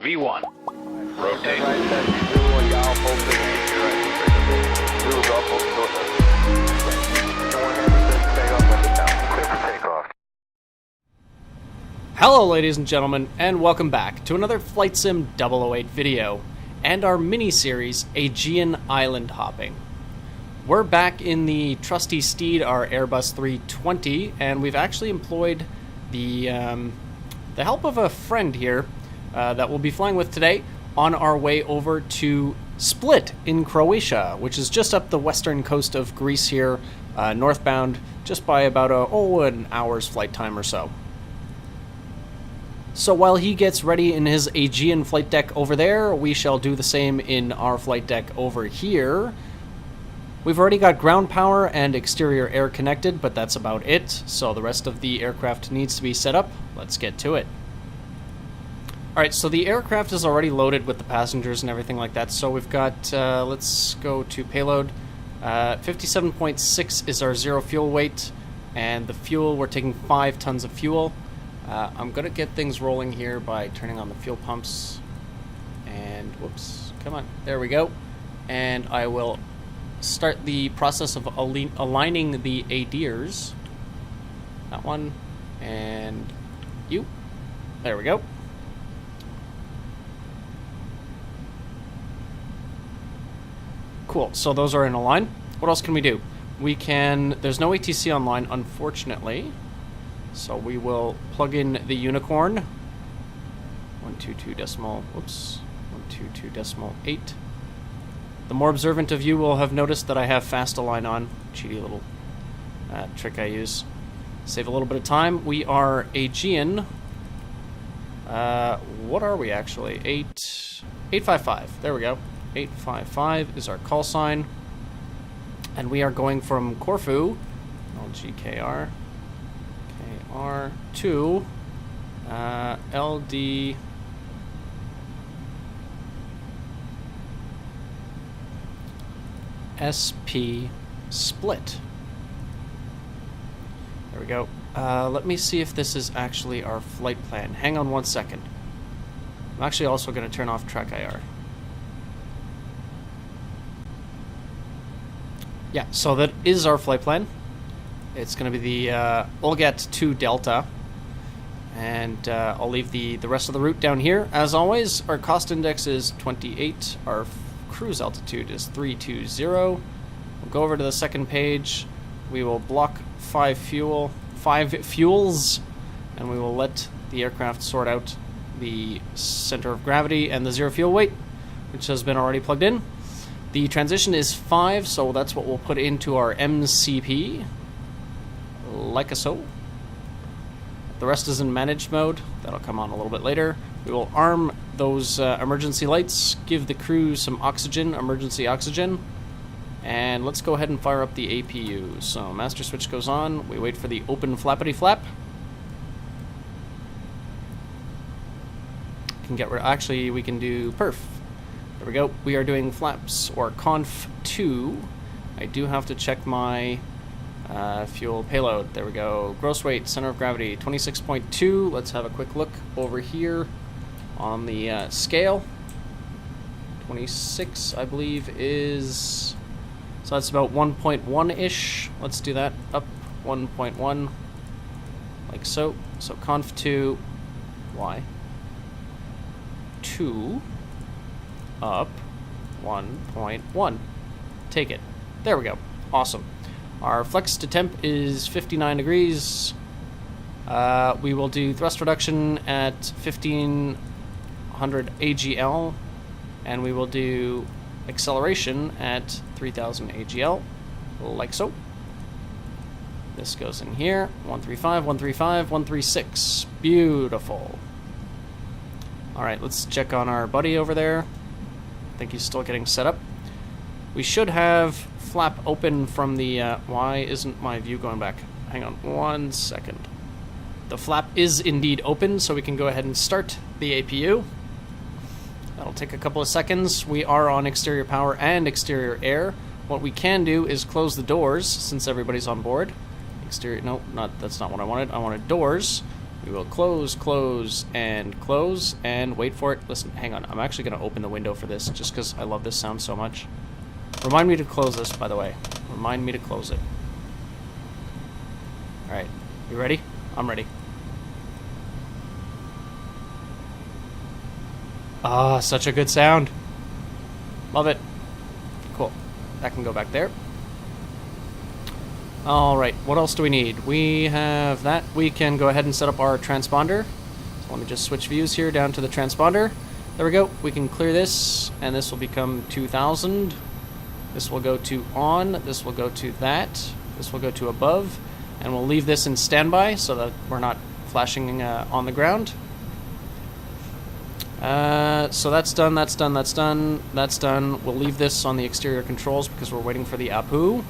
V1. Rotate. Hello ladies and gentlemen, and welcome back to another Flight Sim 008 video, and our mini-series, Aegean Island Hopping. We're back in the trusty steed, our Airbus 320, and we've actually employed the help of a friend here that we'll be flying with today on our way over to Split in Croatia, which is just up the western coast of Greece here, northbound, just by about an hour's flight time or so. So while he gets ready in his Aegean flight deck over there, we shall do the same in our flight deck over here. We've already got ground power and exterior air connected, but that's about it. So the rest of the aircraft needs to be set up. Let's get to it. Alright, so the aircraft is already loaded with the passengers and everything like that. So we've got, let's go to payload. 57.6 is our zero fuel weight. And the fuel, we're taking 5 tons of fuel. I'm going to get things rolling here by turning on the fuel pumps. And, whoops, come on, there we go. And I will start the process of aligning the ADIRs. That one, and you. There we go. Cool, so those are in a line. What else can we do? We can, there's no ATC online, unfortunately. So we will plug in the unicorn. 122 decimal, whoops, 122 decimal 8. The more observant of you will have noticed that I have fast align on. Cheaty little trick I use. Save a little bit of time. We are Aegean. What are we actually? 855. There we go. 855 is our call sign. And we are going from Corfu, LGKR, KR, to LDSP Split. There we go. Let me see if this is actually our flight plan. Hang on one second. I'm actually also going to turn off TrackIR. Yeah, so that is our flight plan. It's going to be the Olgat 2 Delta. And I'll leave the rest of the route down here. As always, our cost index is 28. Our cruise altitude is 320. We'll go over to the second page. We will block 5 fuels, and we will let the aircraft sort out the center of gravity and the zero fuel weight, which has been already plugged in. The transition is 5, so that's what we'll put into our MCP, like so. The rest is in managed mode. That'll come on a little bit later. We will arm those emergency lights, give the crew some oxygen, emergency oxygen, and let's go ahead and fire up the APU. So master switch goes on. We wait for the open flappity flap. Actually, we can do perf. There we go. We are doing flaps, or conf 2. I do have to check my fuel payload. There we go. Gross weight, center of gravity, 26.2. Let's have a quick look over here on the scale. 26, I believe, is... So that's about 1.1-ish. Let's do that. Up 1.1. Like so. So conf 2, Y. 2 up 1.1. Take it. There we go. Awesome. Our flex to temp is 59 degrees. We will do thrust reduction at 1500 AGL, and we will do acceleration at 3000 AGL, like so. This goes in here. 135, 135, 136. Beautiful. Alright, let's check on our buddy over there. I think he's still getting set up. We should have flap open from the... why isn't my view going back? Hang on 1 second. The flap is indeed open, so we can go ahead and start the APU. That'll take a couple of seconds. We are on exterior power and exterior air. What we can do is close the doors, since everybody's on board. Exterior... no, that's not what I wanted. I wanted doors. We will close, close, and wait for it. Listen, hang on. I'm actually going to open the window for this, just because I love this sound so much. Remind me to close this, by the way. Remind me to close it. Alright. You ready? I'm ready. Ah, such a good sound. Love it. Cool. That can go back there. Alright, what else do we need? We have that. We can go ahead and set up our transponder. So let me just switch views here down to the transponder. There we go. We can clear this, and this will become 2000. This will go to on. This will go to that. This will go to above. And we'll leave this in standby so that we're not flashing on the ground. So that's done, that's done, that's done, that's done. We'll leave this on the exterior controls because we're waiting for the APU.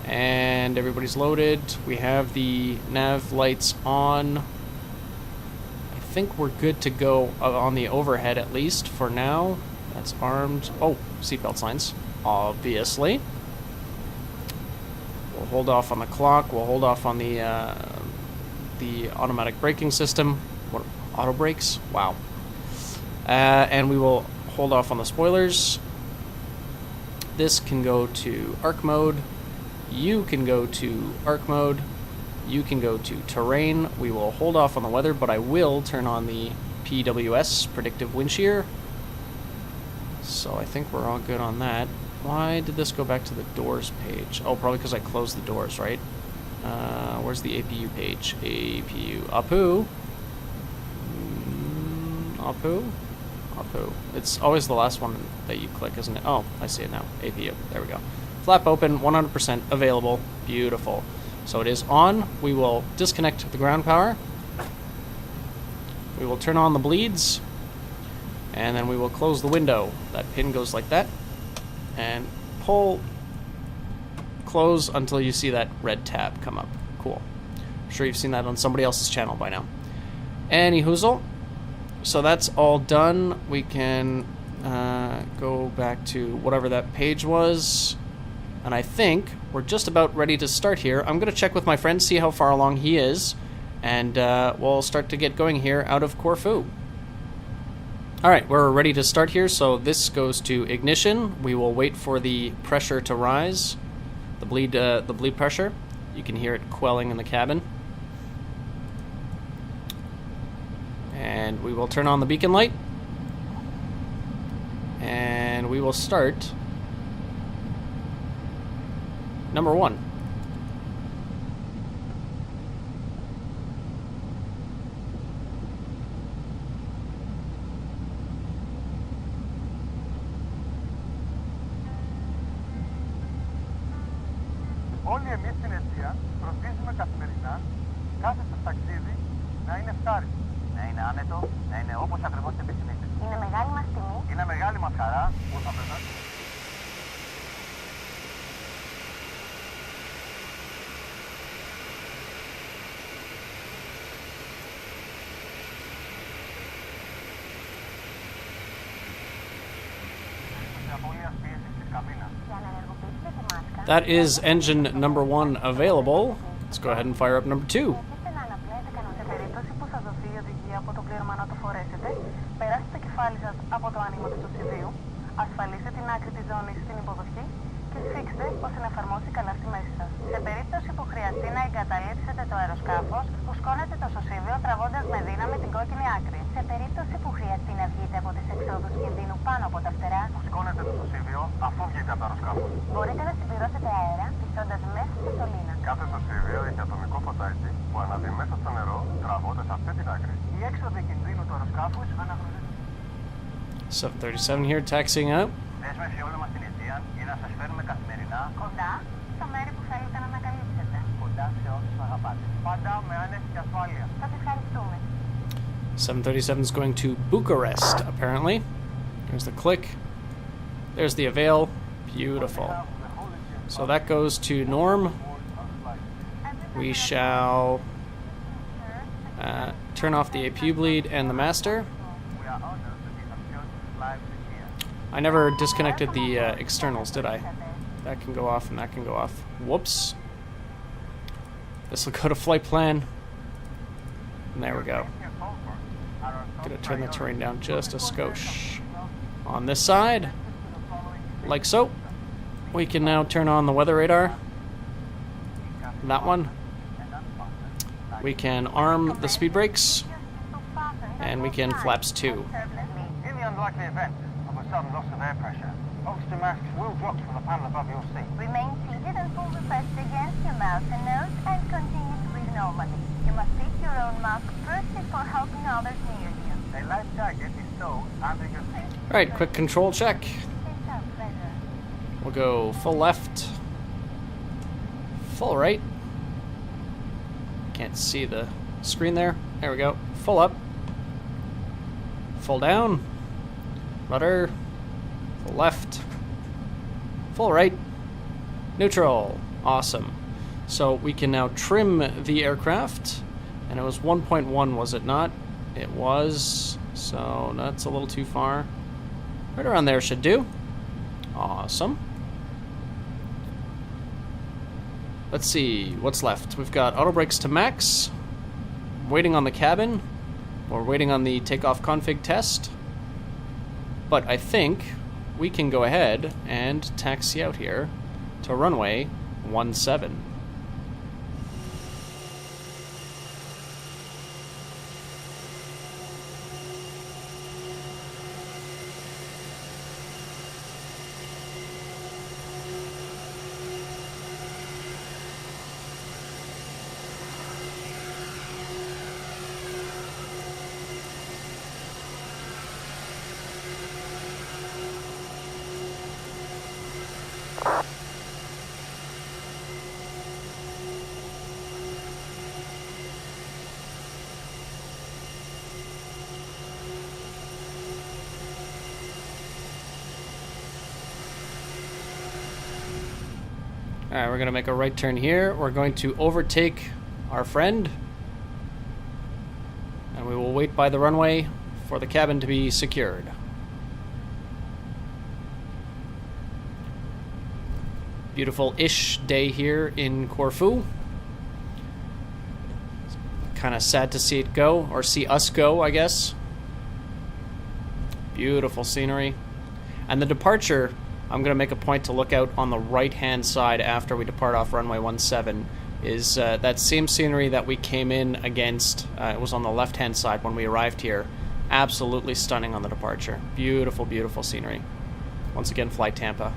And everybody's loaded. We have the nav lights on. I think we're good to go on the overhead, at least for now. That's armed. Oh, seatbelt signs, obviously. We'll hold off on the clock. We'll hold off on the automatic braking system. What, auto brakes? Wow. And we will hold off on the spoilers. This can go to arc mode. You can go to arc mode. You can go to terrain. We will hold off on the weather, but I will turn on the PWS, predictive wind shear. So I think we're all good on that. Why did this go back to the doors page? Oh, probably because I closed the doors, right? Where's the APU page? APU. APU. APU? APU. It's always the last one that you click, isn't it? Oh, I see it now. APU. There we go. Flap open, 100% available. Beautiful. So it is on. We will disconnect the ground power. We will turn on the bleeds. And then we will close the window. That pin goes like that. And pull, close until you see that red tab come up. Cool. I'm sure you've seen that on somebody else's channel by now. Any hoozle. So that's all done. We can go back to whatever that page was. And I think we're just about ready to start here. I'm going to check with my friend, see how far along he is. And we'll start to get going here out of Corfu. Alright, we're ready to start here, so this goes to ignition. We will wait for the pressure to rise, the bleed pressure. You can hear it quelling in the cabin. And we will turn on the beacon light. And we will start number 1. Όλοι εμείς στην Aegean φροντίζουμε καθημερινά κάθε σας ταξίδι να είναι ευχάριστο. Να είναι άνετο, να είναι όπως ακριβώς επιθυμείτε. Είναι μεγάλη μας τιμή. Είναι μεγάλη μας χαρά που θα περάσουμε. That is engine number 1 available. Let's go ahead and fire up number 2. Σε περίπτωση που σας δοθεί η οδηγία από το πλήρωμα να το φορέσετε, περάστε το κεφάλι σας από το άνοιγμα του σωσιδίου, ασφαλίστε την άκρη της ζώνης στην υποδοχή και σφίξτε ώστε να εφαρμόσει καλά στη μέση σας. Σε περίπτωση που χρειαστεί να εγκαταλείψετε το αεροσκάφος, φουσκώνετε το σωσίδιο τραβώντας με δύναμη την κόκκινη άκρη. Σε περίπτωση που χρειαστεί να βγείτε από τις εξόδους κινδύνου πάνω από τα φτερά, φουσκώνετε το σωσίδιο αφού βγείτε από το αεροσκάφο. Μπορείτε να συμπληρώσετε αέρα πιστώντας μέσα στη σωλήνα. Κάθε σωσίδιο έχει ατομικό φωτάκι που αναδύει μέσα στο νερό τραβώντας αυτή την άκρη. Η έξοδη κινδύνου του αεροσκάφους αναγνωρίζεται. 737 here, taxiing out. Δέσμευση όλων μας στην Aegean είναι να σας φέρουμε καθημερινά Κοντά στα μέρη που θέλετε να ανακαλύψετε. κοντά σε όσους αγαπάτε. Πάντα με άνεση και ασφάλεια. Σας ευχαριστούμε. 737 is going to Bucharest, apparently. There's the click. There's the avail. Beautiful. So that goes to norm. We shall turn off the APU bleed and the master. I never disconnected the externals, did I? That can go off and that can go off. Whoops. This will go to flight plan. And there we go. Gonna turn the terrain down just a skosh. On this side, like so, we can now turn on the weather radar. That one. We can arm the speed brakes, and we can flaps 2. In the unlikely event of a sudden loss of air pressure, oxygen masks will drop from the panel above your seat. Remain seated and pull the vest against your mouth and nose and continue to breathe normally. You must take your own mask first before helping others near you. A life jacket is stowed under your seat. Alright, quick control check. It's our pleasure. We'll go full left, full right. Can't see the screen there. There we go. Full up, full down, rudder, full left, full right, neutral. Awesome. So we can now trim the aircraft, and it was 1.1, was it not? It was, so that's a little too far. Right around there should do. Awesome. Let's see what's left. We've got auto brakes to max, waiting on the cabin. We're waiting on the takeoff config test. But I think we can go ahead and taxi out here to runway 17. Alright, we're going to make a right turn here. We're going to overtake our friend. And we will wait by the runway for the cabin to be secured. Beautiful-ish day here in Corfu. Kind of sad to see it go, or see us go, I guess. Beautiful scenery. And the departure, I'm going to make a point to look out on the right-hand side after we depart off runway 17, is that same scenery that we came in against. It was on the left-hand side when we arrived here. Absolutely stunning on the departure. Beautiful, beautiful scenery. Once again, FlyTampa.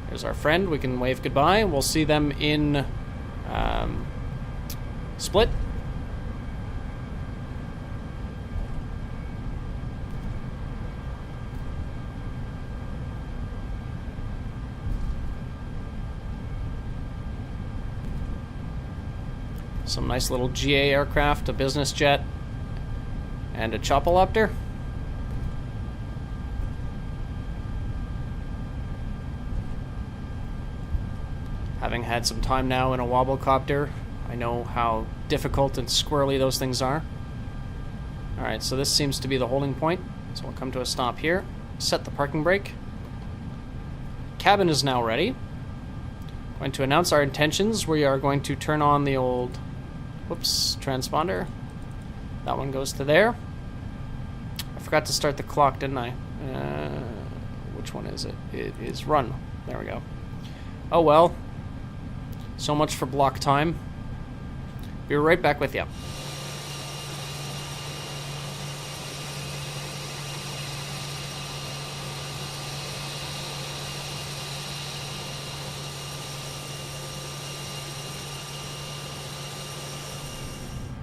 Here's our friend. We can wave goodbye. We'll see them in Split. Some nice little GA aircraft, a business jet, and a Chopolopter. Having had some time now in a wobblecopter, I know how difficult and squirrely those things are. Alright, so this seems to be the holding point. So we'll come to a stop here, set the parking brake. Cabin is now ready. Going to announce our intentions. We are going to turn on the old, transponder. That one goes to there. I forgot to start the clock, didn't I? Which one is it? It is run. There we go. Oh well. So much for block time. Be right back with you.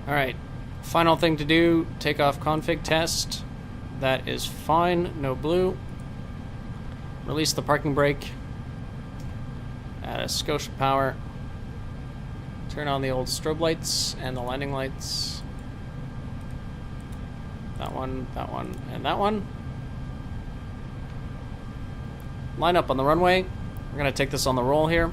Alright, final thing to do, takeoff config test. That is fine, no blue. Release the parking brake. Add a Scotia power. Turn on the old strobe lights and the landing lights. That one, and that one. Line up on the runway. We're going to take this on the roll here.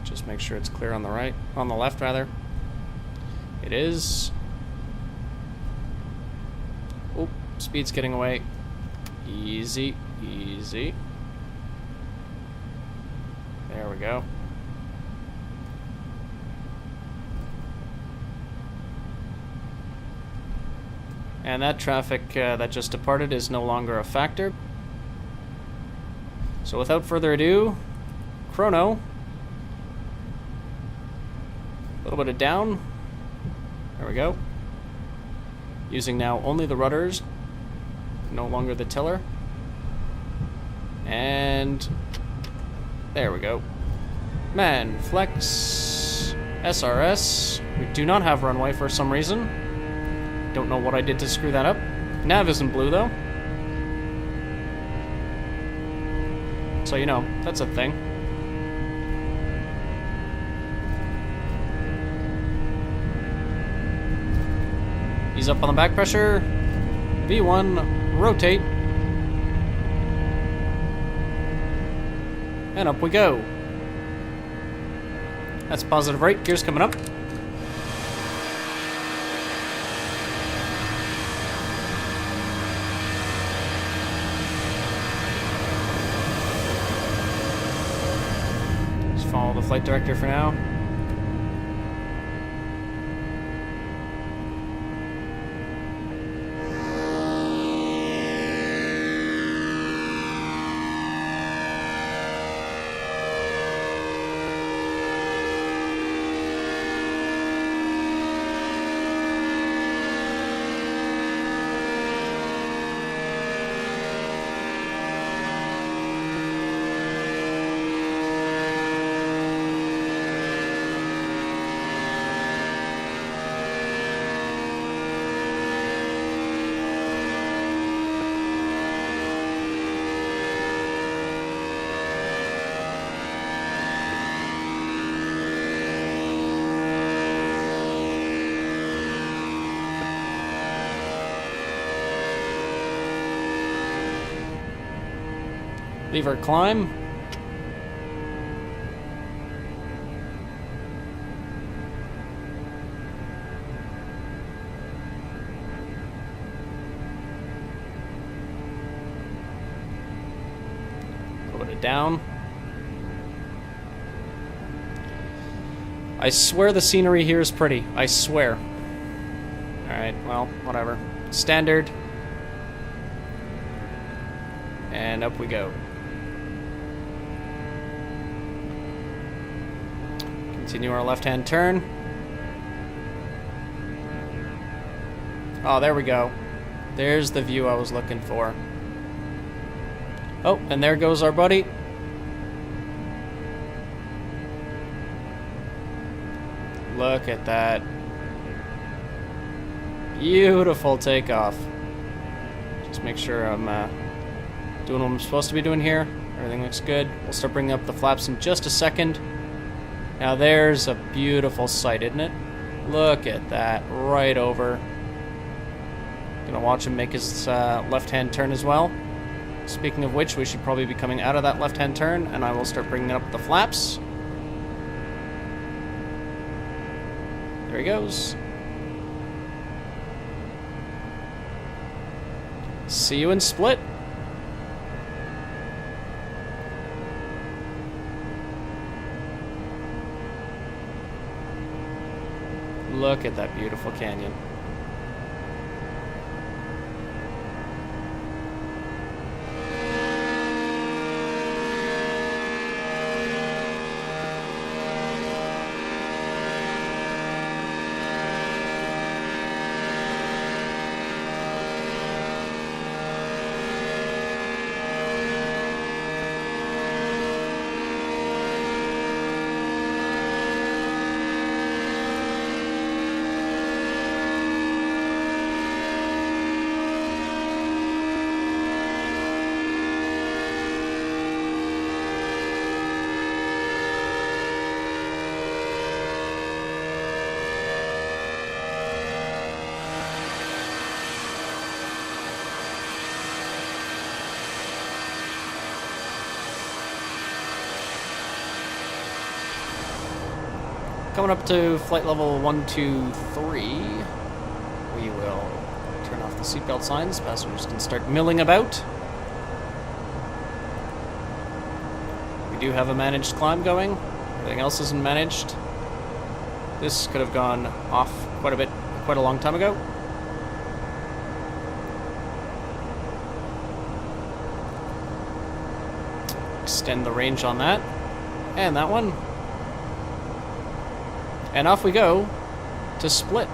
Just make sure it's clear on the right, on the left rather. It is. Oh, speed's getting away. Easy, easy. There we go. And that traffic that just departed is no longer a factor. So without further ado, chrono. A little bit of down. There we go. Using now only the rudders, no longer the tiller. And there we go. Man, flex, SRS. We do not have runway for some reason. Don't know what I did to screw that up. Nav isn't blue though. So you know, that's a thing. Ease up on the back pressure. V1, rotate. And up we go. That's positive right. Gears coming up. Just follow the flight director for now. Lever climb. Put it down. I swear the scenery here is pretty. I swear. Alright, well, whatever. Standard. And up we go. Continue our left-hand turn. Oh, there we go. There's the view I was looking for. Oh, and there goes our buddy. Look at that. Beautiful takeoff. Just make sure I'm doing what I'm supposed to be doing here. Everything looks good. We'll start bringing up the flaps in just a second. Now there's a beautiful sight, isn't it? Look at that. Right over. Gonna watch him make his left-hand turn as well. Speaking of which, we should probably be coming out of that left-hand turn, and I will start bringing up the flaps. There he goes. See you in split. Look at that beautiful canyon. Coming up to flight level 123, we will turn off the seatbelt signs. Passengers can start milling about. We do have a managed climb going. Everything else isn't managed. This could have gone off quite a long time ago. Extend the range on that. And that one. And off we go to split.